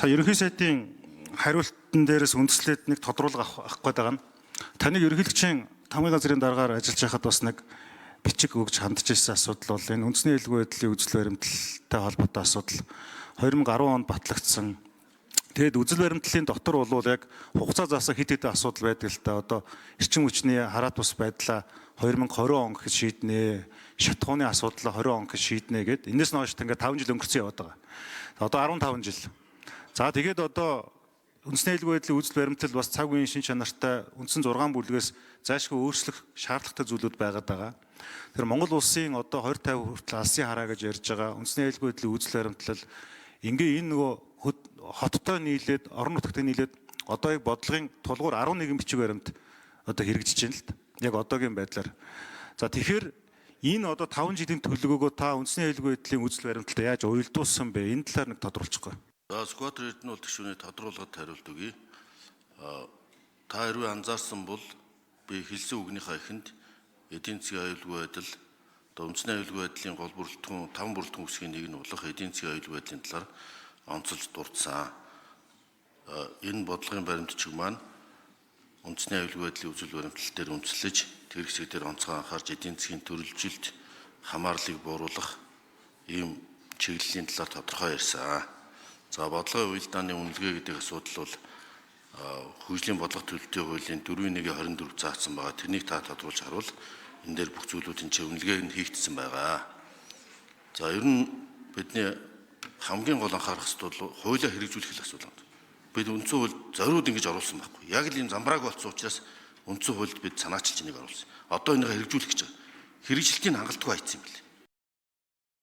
Та ерөнхий сайдын хариултан дээрээс үндэслээд нэг тодруулга авах гээд байгаа нь таныг ерөнхийлөгчийн тамгын газрын дараагаар ажиллаж байхад бас нэг бичиг өгж хандж ирсэн асуудал бол энэ үндэсний аюулгүй байдлын үзэл баримталтай холбоотой асуудал 2010 онд батлагдсан. Тэгэд үзэл баримтлалын дотор бол яг хугацаа заасан хэд хэдэн асуудал байдаг л та. Одоо эрчим хүчний хараат бус байдлаа 2020 он гэхэд шийднэ. Шатхууны асуудлаа 20 он гэхэд шийднэ гэд. Энэс нь хойш ингээд 5 жил өнгөрцөн яваад байгаа. Одоо 15 жил. За тэгээд одоо үндэсний аюулгүй байдлын үзэл баримтлал бас цаг үеийн шин чанартай үндсэн 6 бүлгээс заашгүй өөрчлөх шаардлагатай зүйлүүд байгаад байгаа. Тэр Монгол улсын одоо 2050 хүртэл алсын хараа гэж ярьж байгаа үндэсний аюулгүй байдлын үзэл баримтлал ингээ энэ нөгөө хоттой нийлээд орон нутагтай нийлээд одоо яг бодлогын тулгуур 11 бичиг баримт одоо хэрэгжиж байна л да. Яг одоогийн байдлаар. За тэгэхээр энэ одоо 5 жилийн төлөвлөгөөгөө та үндэсний аюулгүй байдлын үзэл баримталтай яаж уялдуулсан бэ? Энэ талаар нэг тодруулчихгүй. За Скватер Эрдэнэ улс гишүүний тодруулгад хариулт өгье. Та хэрвээ анзаарсан бол би хэлсэн үгнийхээ эхэнд эдийн засгийн аюулгүй байдал, үндэсний аюулгүй байдлын гол бүрэлдэхүүн 5 бүрэлдэхүүн хэсгийн нэг нь болох эдийн засгийн аюулгүй байдлын талаар онцолж дурдсан. Энэ бодлогын баримтчиг маань үндэсний аюулгүй байдлын үзэл баримтлал дээр үндэслэж тэр хэсэг дээр онцгой анхаарч эдийн засгийн төрөлжилт хамаарлыг бууруулах ийм чиглэлийн талаар тодорхой ярьсан. За бодлогын уялдааны үнэлгээ гэдэг асуудал бол хөгжлийн бодлого төлөлтийн хуулийн 4.1-24 заасан байгаа. Тэрнийг та тодруулж харуул. Энэ дээр бүх зүйлүүдийн чинь үнэлгээг нь хийгдсэн байгаа. За ер нь бидний хамгийн гол анхаарах зүйл бол хуулиа хэрэгжүүлэх асуудал. Бид үндсэн хууль зориуд ингэж оруулсан байхгүй. Яг л энэ замбрааг болсон учраас үндсэн хуульд бид санаачилж энийг оруулсан. Одоо энийгээ хэрэгжүүлэх гэж байгаа. Хэрэгжилтийг хангалтгүй хайцсан юм билээ.